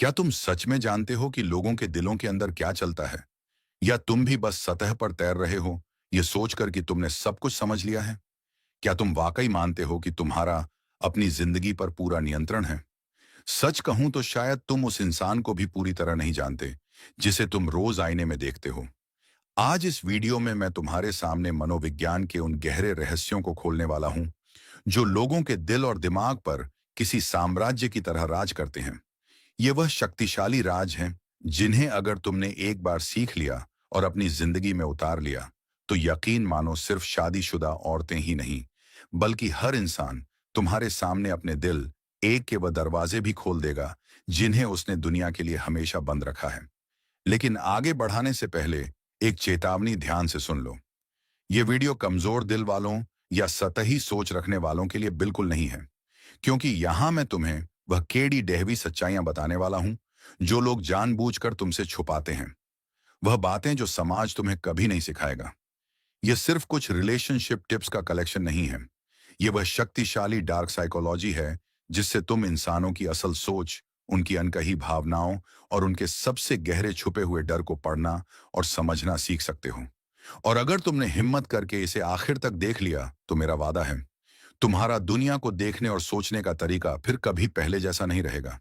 क्या तुम सच में जानते हो कि लोगों के दिलों के अंदर क्या चलता है? या तुम भी बस सतह पर तैर रहे हो, ये सोचकर कि तुमने सब कुछ समझ लिया है? क्या तुम वाकई मानते हो कि तुम्हारा अपनी जिंदगी पर पूरा नियंत्रण है? सच कहूं तो शायद तुम उस इंसान को भी पूरी तरह नहीं जानते, जिसे तुम रोज आईने में देखते हो। आज इस वीडियो में मैं तुम्हारे सामने मनोविज्ञान के उन गहरे रहस्यों को खोलने वाला हूं, जो लोगों के दिल और दिमाग पर किसी साम्राज्य की तरह राज करते हैं। ये वह शक्तिशाली राज हैं जिन्हें अगर तुमने एक बार सीख लिया और अपनी जिंदगी में उतार लिया, तो यकीन मानो सिर्फ शादीशुदा औरतें ही नहीं, बल्कि हर इंसान तुम्हारे सामने अपने दिल एक के वह दरवाजे भी खोल देगा जिन्हें उसने दुनिया के लिए हमेशा बंद रखा है। लेकिन आगे बढ़ाने से पहले एक चेतावनी ध्यान से सुन लो। ये वीडियो कमजोर दिल वालों या सतही सोच रखने वालों के लिए बिल्कुल नहीं है, क्योंकि यहां मैं तुम्हें वह केड़ी डेहवी सच्चाइयां बताने वाला हूं जो लोग जानबूझकर तुमसे छुपाते हैं। वह बातें जो समाज तुम्हें कभी नहीं सिखाएगा। यह सिर्फ कुछ रिलेशनशिप टिप्स का कलेक्शन नहीं है। यह वह शक्तिशाली डार्क साइकोलॉजी है जिससे तुम इंसानों की असल सोच, उनकी अनकही भावनाओं और उनके सबसे गहरे छुपे हुए डर को पढ़ना और समझना सीख सकते हो। और अगर तुमने हिम्मत करके इसे आखिर तक देख लिया, तो मेरा वादा है, तुम्हारा दुनिया को देखने और सोचने का तरीका फिर कभी पहले जैसा नहीं रहेगा।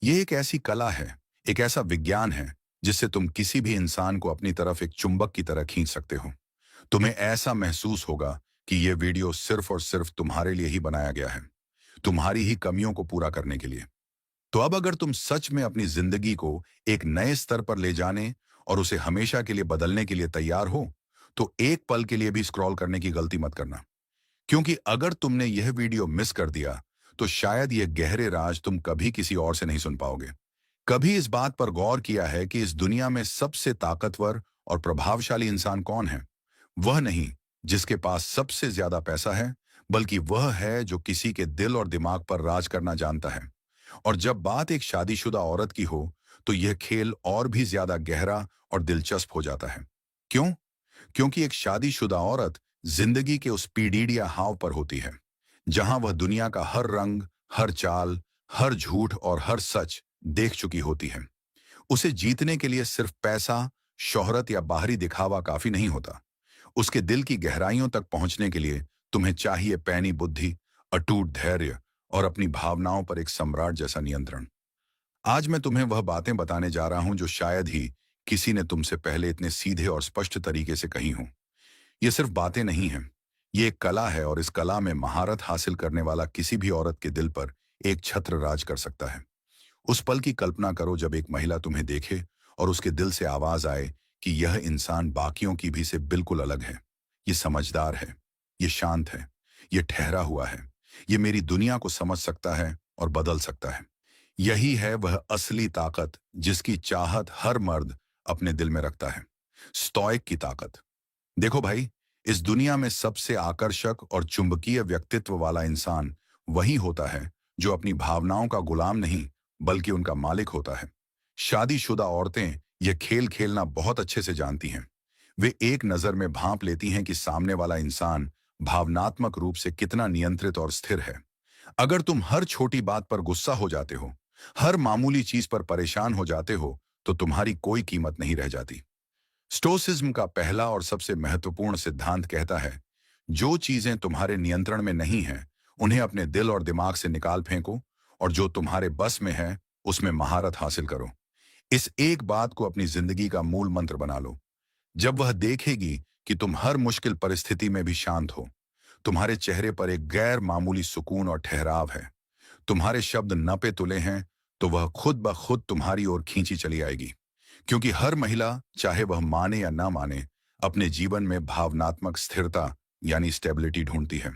ये एक ऐसी कला है, एक ऐसा विज्ञान है जिससे तुम किसी भी इंसान को अपनी तरफ एक चुंबक की तरह खींच सकते हो। तुम्हें ऐसा महसूस होगा कि यह वीडियो सिर्फ और सिर्फ तुम्हारे लिए ही बनाया गया है, तुम्हारी ही कमियों को पूरा करने के लिए। तो अब अगर तुम सच में अपनी जिंदगी को एक नए स्तर पर ले जाने और उसे हमेशा के लिए बदलने के लिए तैयार हो, तो एक पल के लिए भी स्क्रॉल करने की गलती मत करना। क्योंकि अगर तुमने यह वीडियो मिस कर दिया, तो शायद यह गहरे राज तुम कभी किसी और से नहीं सुन पाओगे। कभी इस बात पर गौर किया है कि इस दुनिया में सबसे ताकतवर और प्रभावशाली इंसान कौन है? वह नहीं जिसके पास सबसे ज्यादा पैसा है, बल्कि वह है जो किसी के दिल और दिमाग पर राज करना जानता है। और जब बात एक शादीशुदा औरत की हो, तो यह खेल और भी ज्यादा गहरा और दिलचस्प हो जाता है। क्यों? क्योंकि एक शादीशुदा औरत जिंदगी के उस पीढ़िया हाव पर होती है, जहां वह दुनिया का हर रंग, हर चाल, हर झूठ और हर सच देख चुकी होती है। उसे जीतने के लिए सिर्फ पैसा, शोहरत या बाहरी दिखावा काफी नहीं होता। उसके दिल की गहराइयों तक पहुंचने के लिए तुम्हें चाहिए पैनी बुद्धि, अटूट धैर्य और अपनी भावनाओं पर एक सम्राट जैसा नियंत्रण। आज मैं तुम्हें वह बातें बताने जा रहा हूं जो शायद ही किसी ने तुमसे पहले इतने सीधे और स्पष्ट तरीके से कही हों। ये सिर्फ बातें नहीं हैं, ये एक कला है, और इस कला में महारत हासिल करने वाला किसी भी औरत के दिल पर एक छत्र राज कर सकता है। उस पल की कल्पना करो जब एक महिला तुम्हें देखे और उसके दिल से आवाज आए कि यह इंसान बाकियों की भी से बिल्कुल अलग है। ये समझदार है, ये शांत है, ये ठहरा हुआ है, ये मेरी दुनिया को समझ सकता है और बदल सकता है। यही है वह असली ताकत जिसकी चाहत हर मर्द अपने दिल में रखता है। स्टोइक की ताकत। देखो भाई, इस दुनिया में सबसे आकर्षक और चुंबकीय व्यक्तित्व वाला इंसान वही होता है जो अपनी भावनाओं का गुलाम नहीं, बल्कि उनका मालिक होता है। शादीशुदा औरतें यह खेल खेलना बहुत अच्छे से जानती हैं। वे एक नजर में भांप लेती हैं कि सामने वाला इंसान भावनात्मक रूप से कितना नियंत्रित और स्थिर है। अगर तुम हर छोटी बात पर गुस्सा हो जाते हो, हर मामूली चीज पर परेशान हो जाते हो, तो तुम्हारी कोई कीमत नहीं रह जाती। स्टोसिज्म का पहला और सबसे महत्वपूर्ण सिद्धांत कहता है, जो चीजें तुम्हारे नियंत्रण में नहीं हैं, उन्हें अपने दिल और दिमाग से निकाल फेंको, और जो तुम्हारे बस में है, उसमें महारत हासिल करो। इस एक बात को अपनी जिंदगी का मूल मंत्र बना लो। जब वह देखेगी कि तुम हर मुश्किल परिस्थिति में भी शांत हो, तुम्हारे चेहरे पर एक गैर मामूली सुकून और ठहराव है, तुम्हारे शब्द नपे तुले हैं, तो वह खुद ब खुद तुम्हारी ओर खींची चली आएगी। क्योंकि हर महिला, चाहे वह माने या ना माने, अपने जीवन में भावनात्मक स्थिरता यानी स्टेबिलिटी ढूंढती है।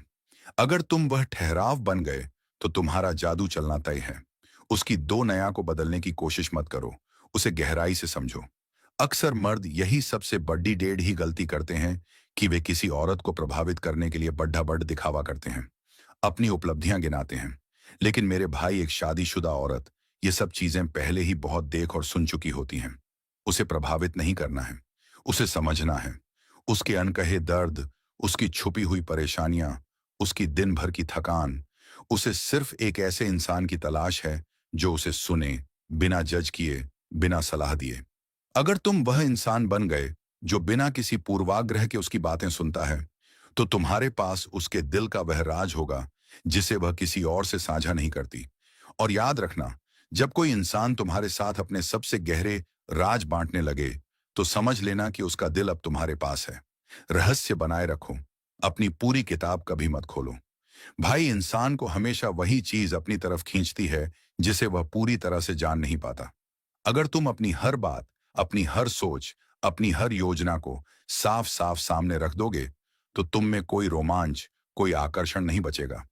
अगर तुम वह ठहराव बन गए, तो तुम्हारा जादू चलना तय है। उसकी दो नया को बदलने की कोशिश मत करो, उसे गहराई से समझो। अक्सर मर्द यही सबसे बड़ी डेढ़ ही गलती करते हैं कि वे किसी औरत को प्रभावित करने के लिए बड्ढा बड्ढ दिखावा करते हैं, अपनी उपलब्धियां गिनाते हैं। लेकिन मेरे भाई, एक शादीशुदा औरत ये सब चीजें पहले ही बहुत देख और सुन चुकी होती हैं। उसे प्रभावित नहीं करना है, उसे समझना है। उसके अनकहे दर्द, उसकी छुपी हुई परेशानियां, उसकी दिन भर की थकान। उसे सिर्फ एक ऐसे इंसान की तलाश है जो उसे सुने, बिना जज किए, बिना सलाह दिए। अगर तुम वह इंसान बन गए जो बिना किसी पूर्वाग्रह के उसकी बातें सुनता है, तो तुम्हारे पास उसके दिल का वह राज होगा जिसे वह किसी और से साझा नहीं करती। और याद रखना, जब कोई इंसान तुम्हारे साथ अपने सबसे गहरे राज बांटने लगे, तो समझ लेना कि उसका दिल अब तुम्हारे पास है। रहस्य बनाए रखो, अपनी पूरी किताब कभी मत खोलो। भाई, इंसान को हमेशा वही चीज अपनी तरफ खींचती है जिसे वह पूरी तरह से जान नहीं पाता। अगर तुम अपनी हर बात, अपनी हर सोच, अपनी हर योजना को साफ साफ सामने रख दोगे, तो तुम में कोई रोमांच, कोई आकर्षण नहीं बचेगा।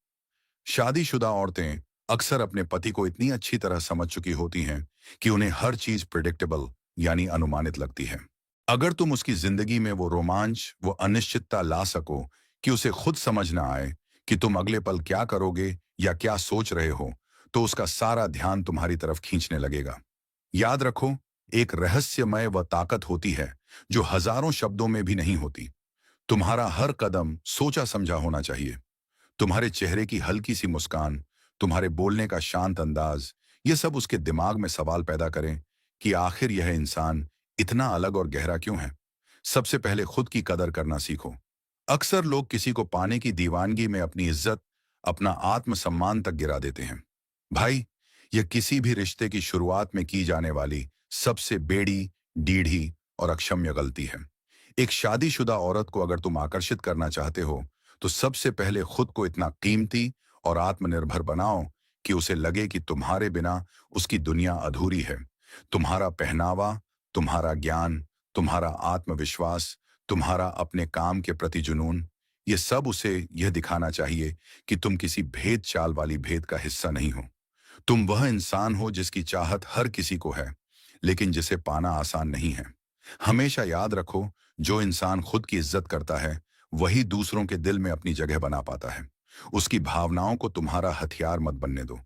शादीशुदा औरतें अक्सर अपने पति को इतनी अच्छी तरह समझ चुकी होती हैं कि उन्हें हर चीज प्रिडिक्टेबल यानी अनुमानित लगती है। अगर तुम उसकी जिंदगी में वो रोमांच, वो अनिश्चितता ला सको कि उसे खुद समझ ना आए कि तुम अगले पल क्या करोगे या क्या सोच रहे हो, तो उसका सारा ध्यान तुम्हारी तरफ खींचने लगेगा। याद रखो, एक रहस्यमय वह ताकत होती है जो हजारों शब्दों में भी नहीं होती। तुम्हारा हर कदम सोचा समझा होना चाहिए। तुम्हारे चेहरे की हल्की सी मुस्कान, तुम्हारे बोलने का शांत अंदाज, ये सब उसके दिमाग में सवाल पैदा करें कि आखिर यह इंसान इतना अलग और गहरा क्यों है। सबसे पहले खुद की कदर करना सीखो। अक्सर लोग किसी को पाने की दीवानगी में अपनी इज्जत, अपना आत्मसम्मान तक गिरा देते हैं। भाई, यह किसी भी रिश्ते की शुरुआत में की जाने वाली सबसे बेड़ी, डीढ़ी और अक्षम्य गलती है। एक शादीशुदा औरत को अगर तुम आकर्षित करना चाहते हो, तो सबसे पहले खुद को इतना कीमती और आत्मनिर्भर बनाओ कि उसे लगे कि तुम्हारे बिना उसकी दुनिया अधूरी है। तुम्हारा पहनावा, तुम्हारा ज्ञान, तुम्हारा आत्मविश्वास, तुम्हारा अपने काम के प्रति जुनून, ये सब उसे यह दिखाना चाहिए कि तुम किसी भेद चाल वाली भेद का हिस्सा नहीं हो। तुम वह इंसान हो जिसकी चाहत हर किसी को है, लेकिन जिसे पाना आसान नहीं है। हमेशा याद रखो, जो इंसान खुद की इज्जत करता है, वही दूसरों के दिल में अपनी जगह बना पाता है। उसकी भावनाओं को तुम्हारा हथियार मत बनने दो।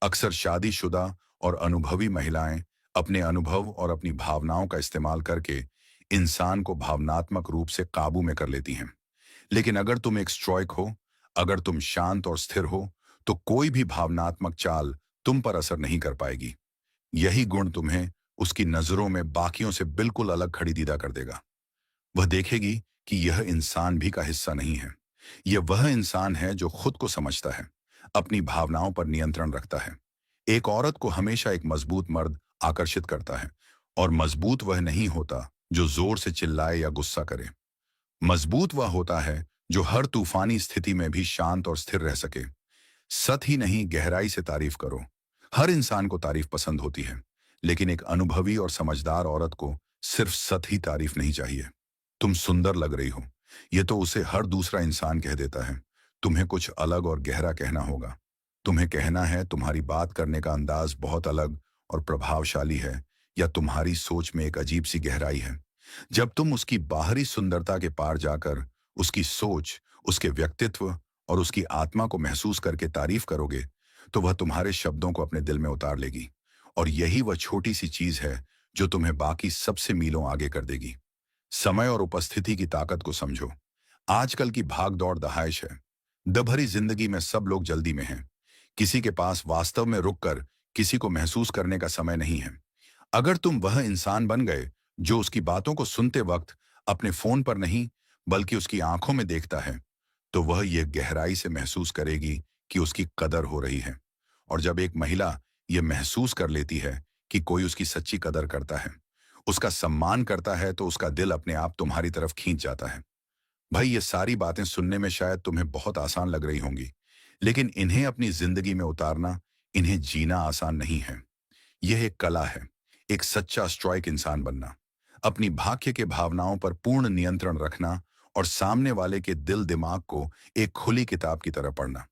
अक्सर शादीशुदा और अनुभवी महिलाएं अपने अनुभव और अपनी भावनाओं का इस्तेमाल करके इंसान को भावनात्मक रूप से काबू में कर लेती हैं। लेकिन अगर तुम एक स्ट्रॉइक हो, अगर तुम शांत और स्थिर हो, तो कोई भी भावनात्मक चाल तुम पर असर नहीं कर पाएगी। यही गुण तुम्हें उसकी नजरों में बाकियों से बिल्कुल अलग खड़ी दीदा कर देगा। वह देखेगी कि यह इंसान भी का हिस्सा नहीं है। यह वह इंसान है जो खुद को समझता है, अपनी भावनाओं पर नियंत्रण रखता है। एक औरत को हमेशा एक मजबूत मर्द आकर्षित करता है, और मजबूत वह नहीं होता जो जोर से चिल्लाए या गुस्सा करे। मजबूत वह होता है जो हर तूफानी स्थिति में भी शांत और स्थिर रह सके। सत ही नहीं, गहराई से तारीफ करो। हर इंसान को तारीफ पसंद होती है, लेकिन एक अनुभवी और समझदार औरत को सिर्फ सत ही तारीफ नहीं चाहिए। तुम सुंदर लग रही हो, यह तो उसे हर दूसरा इंसान कह देता है। तुम्हें कुछ अलग और गहरा कहना होगा। तुम्हें कहना है तुम्हारी बात करने का अंदाज बहुत अलग और प्रभावशाली है, या तुम्हारी सोच में एक अजीब सी गहराई है। जब तुम उसकी बाहरी सुंदरता के पार जाकर उसकी सोच, उसके व्यक्तित्व और उसकी आत्मा को महसूस करके तारीफ करोगे, तो वह तुम्हारे शब्दों को अपने दिल में उतार लेगी। और यही वह छोटी सी चीज है जो तुम्हें बाकी सबसे मीलों आगे कर देगी। समय और उपस्थिति की ताकत को समझो। आजकल की भाग दौड़ दहाइश है। दभरी जिंदगी में सब लोग जल्दी में हैं। किसी के पास वास्तव में रुककर किसी को महसूस करने का समय नहीं है। अगर तुम वह इंसान बन गए जो उसकी बातों को सुनते वक्त अपने फोन पर नहीं, बल्कि उसकी आंखों में देखता है, तो वह यह गहराई से महसूस करेगी कि उसकी कदर हो रही है। और जब एक महिला यह महसूस कर लेती है कि कोई उसकी सच्ची कदर करता है, उसका सम्मान करता है, तो उसका दिल अपने आप तुम्हारी तरफ खींच जाता है। भाई, ये सारी बातें सुनने में शायद तुम्हें बहुत आसान लग रही होंगी, लेकिन इन्हें अपनी जिंदगी में उतारना, इन्हें जीना आसान नहीं है। यह एक कला है, एक सच्चा स्ट्राइक इंसान बनना, अपनी भाग्य के भावनाओं पर पूर्ण नियंत्रण रखना और सामने वाले के दिल दिमाग को एक खुली किताब की तरह पढ़ना।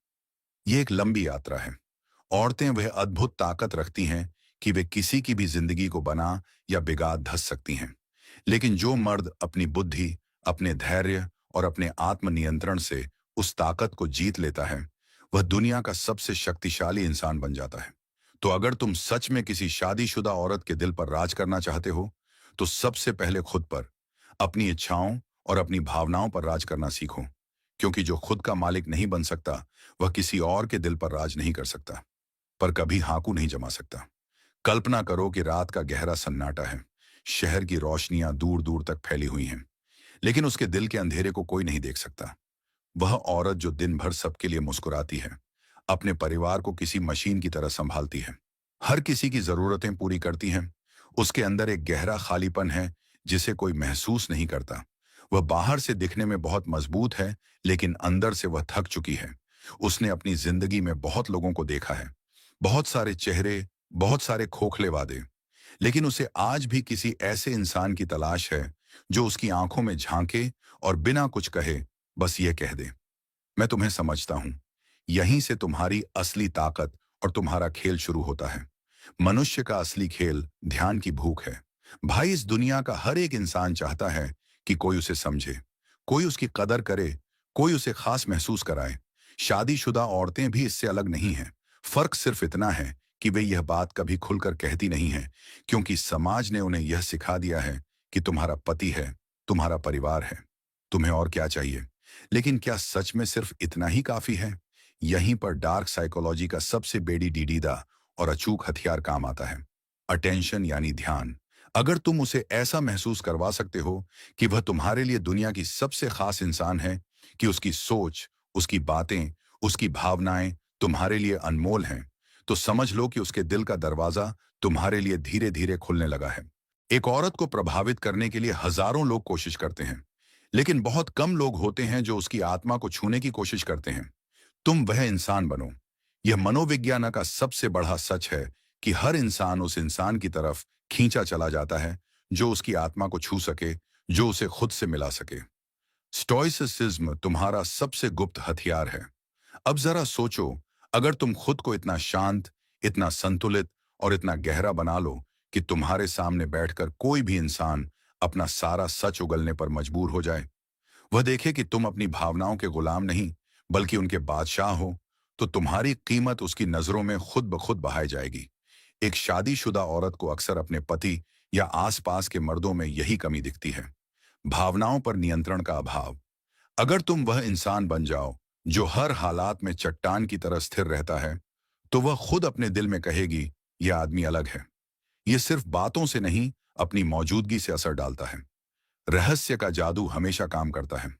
यह एक लंबी यात्रा है। औरतें वह अद्भुत ताकत रखती हैं कि वे किसी की भी जिंदगी को बना या बिगाड़ धस सकती हैं। लेकिन जो मर्द अपनी बुद्धि, अपने धैर्य और अपने आत्मनियंत्रण से उस ताकत को जीत लेता है, वह दुनिया का सबसे शक्तिशाली इंसान बन जाता है। तो अगर तुम सच में किसी शादीशुदा औरत के दिल पर राज करना चाहते हो, तो सबसे पहले खुद पर, अपनी इच्छाओं और अपनी भावनाओं पर राज करना सीखो। क्योंकि जो खुद का मालिक नहीं बन सकता, वह किसी और के दिल पर राज नहीं कर सकता, पर कभी हाकू नहीं जमा सकता। कल्पना करो कि रात का गहरा सन्नाटा है। शहर की रोशनियां दूर दूर तक फैली हुई हैं, लेकिन उसके दिल के अंधेरे को कोई नहीं देख सकता। वह औरत जो दिन भर सबके लिए मुस्कुराती है, अपने परिवार को किसी मशीन की तरह संभालती है, हर किसी की जरूरतें पूरी करती हैं, उसके अंदर एक गहरा खालीपन है जिसे कोई महसूस नहीं करता। वह बाहर से दिखने में बहुत मजबूत है, लेकिन अंदर से वह थक चुकी है। उसने अपनी जिंदगी में बहुत लोगों को देखा है, बहुत सारे चेहरे, बहुत सारे खोखले वादे, लेकिन उसे आज भी किसी ऐसे इंसान की तलाश है जो उसकी आंखों में झांके और बिना कुछ कहे बस ये कह दे, मैं तुम्हें समझता हूं। यहीं से तुम्हारी असली ताकत और तुम्हारा खेल शुरू होता है। मनुष्य का असली खेल ध्यान की भूख है। भाई, इस दुनिया का हर एक इंसान चाहता है कि कोई उसे समझे, कोई उसकी कदर करे, कोई उसे खास महसूस कराए। शादीशुदा औरतें भी इससे अलग नहीं हैं। फर्क सिर्फ इतना है कि वे यह बात कभी खुलकर कहती नहीं हैं, क्योंकि समाज ने उन्हें यह सिखा दिया है कि तुम्हारा पति है, तुम्हारा परिवार है, तुम्हें और क्या चाहिए। लेकिन क्या सच में सिर्फ इतना ही काफी है? यहीं पर डार्क साइकोलॉजी का सबसे बेड़ी डीडीदा और अचूक हथियार काम आता है। अटेंशन यानी ध्यान। अगर तुम उसे ऐसा महसूस करवा सकते हो कि वह तुम्हारे लिए दुनिया की सबसे खास इंसान है, कि उसकी सोच, उसकी बातें, उसकी भावनाएं तुम्हारे लिए अनमोल हैं, तो समझ लो कि उसके दिल का दरवाजा तुम्हारे लिए धीरे धीरे खुलने लगा है। एक औरत को प्रभावित करने के लिए हजारों लोग कोशिश करते हैं, लेकिन बहुत कम लोग होते हैं जो उसकी आत्मा को छूने की कोशिश करते हैं। तुम वह इंसान बनो। यह मनोविज्ञान का सबसे बड़ा सच है कि हर इंसान उस इंसान की तरफ खींचा चला जाता है जो उसकी आत्मा को छू सके, जो उसे खुद से मिला सके। स्टोइसिज्म तुम्हारा सबसे गुप्त हथियार है। अब जरा सोचो, अगर तुम खुद को इतना शांत, इतना संतुलित और इतना गहरा बना लो कि तुम्हारे सामने बैठकर कोई भी इंसान अपना सारा सच उगलने पर मजबूर हो जाए, वह देखे कि तुम अपनी भावनाओं के गुलाम नहीं बल्कि उनके बादशाह हो, तो तुम्हारी कीमत उसकी नजरों में खुद ब खुद बहाई जाएगी। एक शादीशुदा औरत को अक्सर अपने पति या आसपास के मर्दों में यही कमी दिखती है, भावनाओं पर नियंत्रण का अभाव। अगर तुम वह इंसान बन जाओ जो हर हालात में चट्टान की तरह स्थिर रहता है, तो वह खुद अपने दिल में कहेगी, यह आदमी अलग है। यह सिर्फ बातों से नहीं, अपनी मौजूदगी से असर डालता है। रहस्य का जादू हमेशा काम करता है।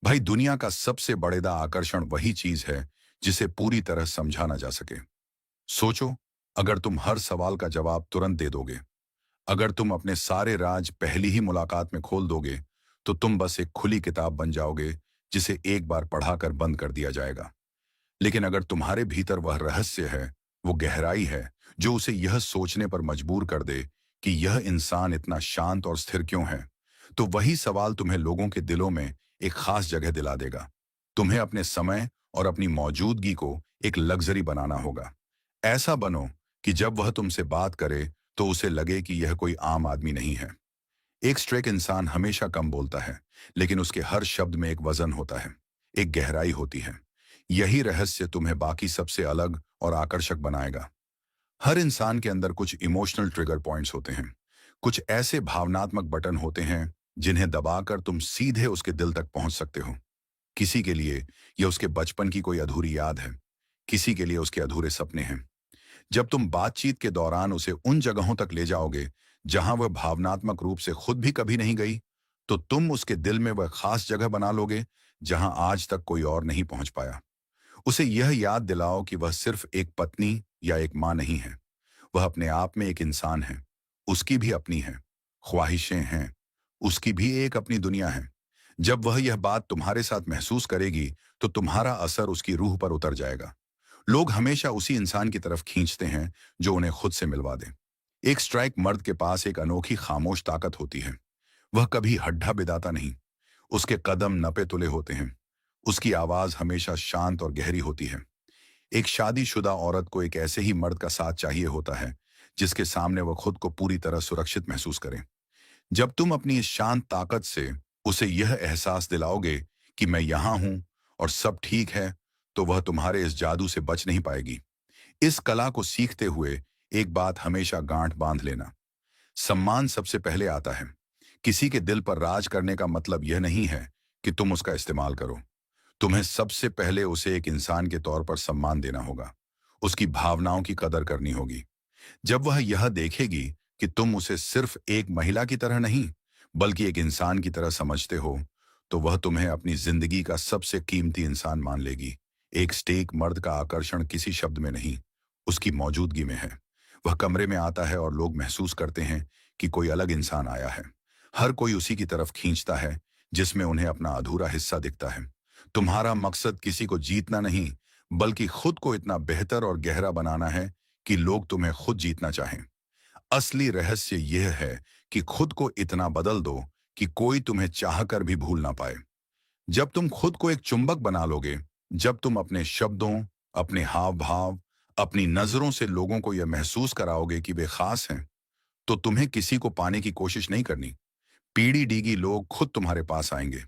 भाई, दुनिया का सबसे बड़ेदा आकर्षण वही चीज है जिसे पूरी तरह समझा ना जा सके। सोचो, अगर तुम हर सवाल का जवाब तुरंत दे दोगे, अगर तुम अपने सारे राज पहली ही मुलाकात में खोल दोगे, तो तुम बस एक खुली किताब बन जाओगे जिसे एक बार पढ़ाकर बंद कर दिया जाएगा। लेकिन अगर तुम्हारे भीतर वह रहस्य है, वो गहराई है जो उसे यह सोचने पर मजबूर कर दे कि यह इंसान इतना शांत और स्थिर क्यों है, तो वही सवाल तुम्हें लोगों के दिलों में एक खास जगह दिला देगा। तुम्हें अपने समय और अपनी मौजूदगी को एक लग्जरी बनाना होगा। ऐसा बनो कि जब वह तुमसे बात करे तो उसे लगे कि यह कोई आम आदमी नहीं है। एक स्ट्रेक इंसान हमेशा कम बोलता है, लेकिन उसके हर शब्द में एक वजन होता है, एक गहराई होती है। यही रहस्य तुम्हें बाकी सबसे अलग और आकर्षक बनाएगा। हर इंसान के अंदर कुछ इमोशनल ट्रिगर पॉइंट्स होते हैं, कुछ ऐसे भावनात्मक बटन होते हैं जिन्हें दबाकर तुम सीधे उसके दिल तक पहुंच सकते हो। किसी के लिए यह उसके बचपन की कोई अधूरी याद है, किसी के लिए उसके अधूरे सपने हैं। जब तुम बातचीत के दौरान उसे उन जगहों तक ले जाओगे जहां वह भावनात्मक रूप से खुद भी कभी नहीं गई, तो तुम उसके दिल में वह खास जगह बना लोगे जहां आज तक कोई और नहीं पहुंच पाया। उसे यह याद दिलाओ कि वह सिर्फ एक पत्नी या एक मां नहीं है, वह अपने आप में एक इंसान है। उसकी भी अपनी है, ख्वाहिशें हैं, उसकी भी एक अपनी दुनिया है। जब वह यह बात तुम्हारे साथ महसूस करेगी, तो तुम्हारा असर उसकी रूह पर उतर जाएगा। लोग हमेशा उसी इंसान की तरफ खींचते हैं जो उन्हें खुद से मिलवा दे। एक स्ट्राइक मर्द के पास एक अनोखी खामोश ताकत होती है। वह कभी हड्डा बिदाता नहीं, उसके कदम नपे तुले होते हैं, उसकी आवाज हमेशा शांत और गहरी होती है। एक शादीशुदा औरत को एक ऐसे ही मर्द का साथ चाहिए होता है जिसके सामने वह खुद को पूरी तरह सुरक्षित महसूस करे। जब तुम अपनी इस शांत ताकत से उसे यह एहसास दिलाओगे कि मैं यहां हूं और सब ठीक है, तो वह तुम्हारे इस जादू से बच नहीं पाएगी। इस कला को सीखते हुए एक बात हमेशा गांठ बांध लेना, सम्मान सबसे पहले आता है। किसी के दिल पर राज करने का मतलब यह नहीं है कि तुम उसका इस्तेमाल करो। तुम्हें सबसे पहले उसे एक इंसान के तौर पर सम्मान देना होगा, उसकी भावनाओं की कदर करनी होगी। जब वह यह देखेगी कि तुम उसे सिर्फ एक महिला की तरह नहीं, बल्कि एक इंसान की तरह समझते हो, तो वह तुम्हें अपनी जिंदगी का सबसे कीमती इंसान मान लेगी। एक स्टेक मर्द का आकर्षण किसी शब्द में नहीं, उसकी मौजूदगी में है। वह कमरे में आता है और लोग महसूस करते हैं कि कोई अलग इंसान आया है। हर कोई उसी की तरफ खींचता है जिसमें उन्हें अपना अधूरा हिस्सा दिखता है। तुम्हारा मकसद किसी को जीतना नहीं, बल्कि खुद को इतना बेहतर और गहरा बनाना है कि लोग तुम्हें खुद जीतना चाहें। असली रहस्य यह है कि खुद को इतना बदल दो कि कोई तुम्हें चाहकर भी भूल ना पाए। जब तुम खुद को एक चुंबक बना लोगे, जब तुम अपने शब्दों, अपने हाव भाव, अपनी नजरों से लोगों को यह महसूस कराओगे कि वे खास हैं, तो तुम्हें किसी को पाने की कोशिश नहीं करनी। पीढ़ी डीगी लोग खुद तुम्हारे पास आएंगे।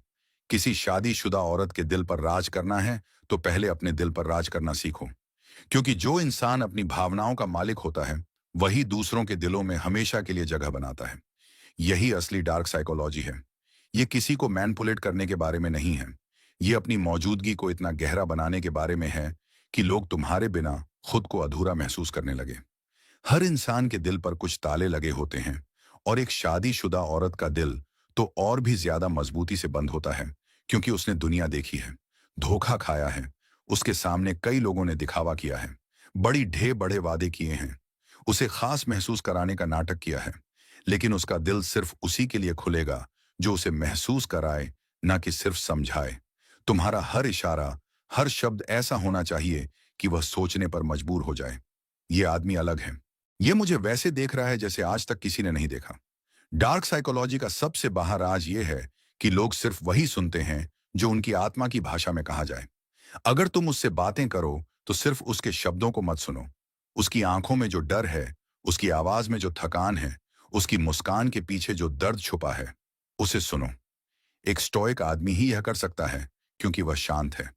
किसी शादीशुदा औरत के दिल पर राज करना है, तो पहले अपने दिल पर राज करना सीखो। क्योंकि जो इंसान अपनी भावनाओं का मालिक होता है, वही दूसरों के दिलों में हमेशा के लिए जगह बनाता है। यही असली डार्क साइकोलॉजी है। ये किसी को मैनिपुलेट करने के बारे में नहीं है। ये अपनी मौजूदगी को इतना गहरा बनाने के बारे में है कि लोग तुम्हारे बिना खुद को अधूरा महसूस करने लगे। हर इंसान के दिल पर कुछ ताले लगे होते हैं, और एक शादीशुदा औरत का दिल तो और भी ज्यादा मजबूती से बंद होता है, क्योंकि उसने दुनिया देखी है, धोखा खाया है। उसके सामने कई लोगों ने दिखावा किया है, बड़ी ढेर बड़े वादे किए हैं, उसे खास महसूस कराने का नाटक किया है। लेकिन उसका दिल सिर्फ उसी के लिए खुलेगा जो उसे महसूस कराए, ना कि सिर्फ समझाए। तुम्हारा हर इशारा, हर शब्द ऐसा होना चाहिए कि वह सोचने पर मजबूर हो जाए, ये आदमी अलग है, ये मुझे वैसे देख रहा है जैसे आज तक किसी ने नहीं देखा। डार्क साइकोलॉजी का सबसे बाहर राज ये है कि लोग सिर्फ वही सुनते हैं जो उनकी आत्मा की भाषा में कहा जाए। अगर तुम उससे बातें करो, तो सिर्फ उसके शब्दों को मत सुनो। उसकी आंखों में जो डर है, उसकी आवाज में जो थकान है, उसकी मुस्कान के पीछे जो दर्द छुपा है, उसे सुनो। एक स्टोइक आदमी ही यह कर सकता है, क्योंकि वह शांत है,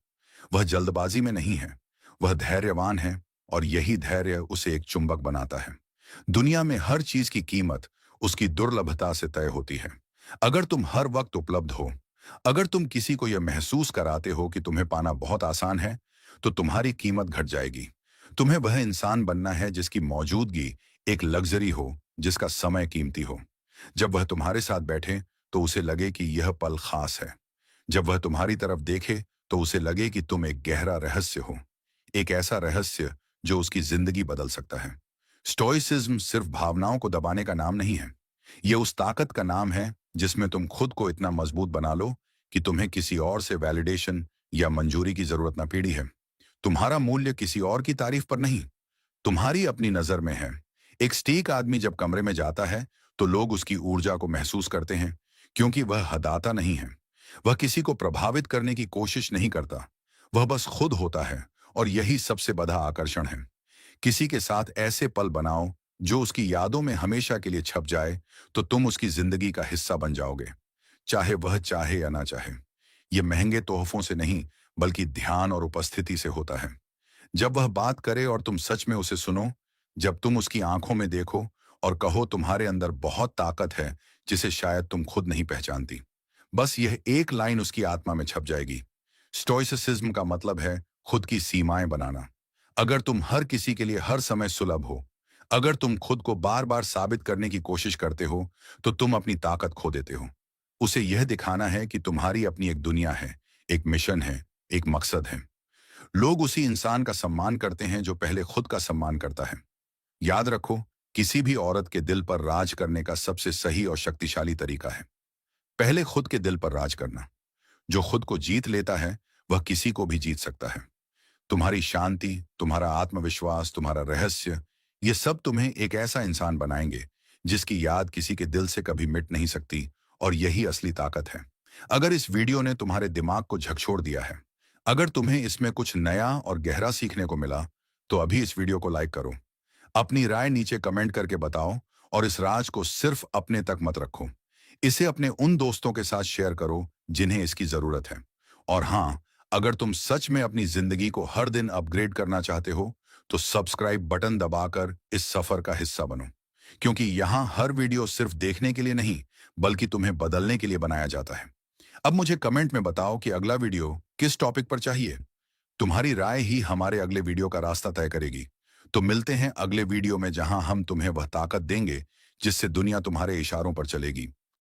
वह जल्दबाजी में नहीं है, वह धैर्यवान है, और यही धैर्य उसे एक चुंबक बनाता है। दुनिया में हर चीज की कीमत उसकी दुर्लभता से तय होती है। अगर तुम हर वक्त उपलब्ध हो, अगर तुम किसी को यह महसूस कराते हो कि तुम्हें पाना बहुत आसान है, तो तुम्हारी कीमत घट जाएगी। तुम्हें वह इंसान बनना है जिसकी मौजूदगी एक लग्जरी हो, जिसका समय कीमती हो। जब वह तुम्हारे साथ बैठे, तो उसे लगे कि यह पल खास है। जब वह तुम्हारी तरफ देखे, तो उसे लगे कि तुम एक गहरा रहस्य हो, एक ऐसा रहस्य जो उसकी जिंदगी बदल सकता है। स्टोइसिज्म सिर्फ भावनाओं को दबाने का नाम नहीं है, यह उस ताकत का नाम है जिसमें तुम खुद को इतना मजबूत बना लो कि तुम्हें किसी और से वैलिडेशन या मंजूरी की जरूरत ना पड़ी है। तुम्हारा मूल्य किसी और की तारीफ पर नहीं, तुम्हारी अपनी नजर में है। एक स्टीक आदमी जब कमरे में जाता है, तो लोग उसकी ऊर्जा को महसूस करते हैं, क्योंकि वह हदाता नहीं है। वह किसी को प्रभावित करने की कोशिश नहीं करता, वह बस खुद होता है। और यही सबसे बड़ा आकर्षण है। किसी के साथ ऐसे पल बनाओ जो उसकी यादों में हमेशा के लिए छप जाए, तो तुम उसकी जिंदगी का हिस्सा बन जाओगे, चाहे वह चाहे या ना चाहे। यह महंगे तोहफों से नहीं, बल्कि ध्यान और उपस्थिति से होता है। जब वह बात करे और तुम सच में उसे सुनो, जब तुम उसकी आंखों में देखो और कहो तुम्हारे अंदर बहुत ताकत है जिसे शायद तुम खुद नहीं पहचानती, बस यह एक लाइन उसकी आत्मा में छप जाएगी। स्टोइसिज्म का मतलब है खुद की सीमाएं बनाना। अगर तुम हर किसी के लिए हर समय सुलभ हो, अगर तुम खुद को बार बार साबित करने की कोशिश करते हो, तो तुम अपनी ताकत खो देते हो। उसे यह दिखाना है कि तुम्हारी अपनी एक दुनिया है, एक मिशन है, एक मकसद है। लोग उसी इंसान का सम्मान करते हैं जो पहले खुद का सम्मान करता है। याद रखो, किसी भी औरत के दिल पर राज करने का सबसे सही और शक्तिशाली तरीका है पहले खुद के दिल पर राज करना। जो खुद को जीत लेता है, वह किसी को भी जीत सकता है। तुम्हारी शांति, तुम्हारा आत्मविश्वास, तुम्हारा रहस्य, ये सब तुम्हें एक ऐसा इंसान बनाएंगे जिसकी याद किसी के दिल से कभी मिट नहीं सकती। और यही असली ताकत है। अगर इस वीडियो ने तुम्हारे दिमाग को झकझोर दिया है, अगर तुम्हें इसमें कुछ नया और गहरा सीखने को मिला, तो अभी इस वीडियो को लाइक करो, अपनी राय नीचे कमेंट करके बताओ, और इस राज को सिर्फ अपने तक मत रखो, इसे अपने उन दोस्तों के साथ शेयर करो जिन्हें इसकी जरूरत है। और हाँ, अगर तुम सच में अपनी जिंदगी को हर दिन अपग्रेड करना चाहते हो, तो सब्सक्राइब बटन दबाकर इस सफर का हिस्सा बनो, क्योंकि यहाँ हर वीडियो सिर्फ देखने के लिए नहीं, बल्कि तुम्हें बदलने के लिए बनाया जाता है। अब मुझे कमेंट में बताओ कि अगला वीडियो किस टॉपिक पर चाहिए। तुम्हारी राय ही हमारे अगले वीडियो का रास्ता तय करेगी। तो मिलते हैं अगले वीडियो में, जहां हम तुम्हें वह ताकत देंगे जिससे दुनिया तुम्हारे इशारों पर चलेगी।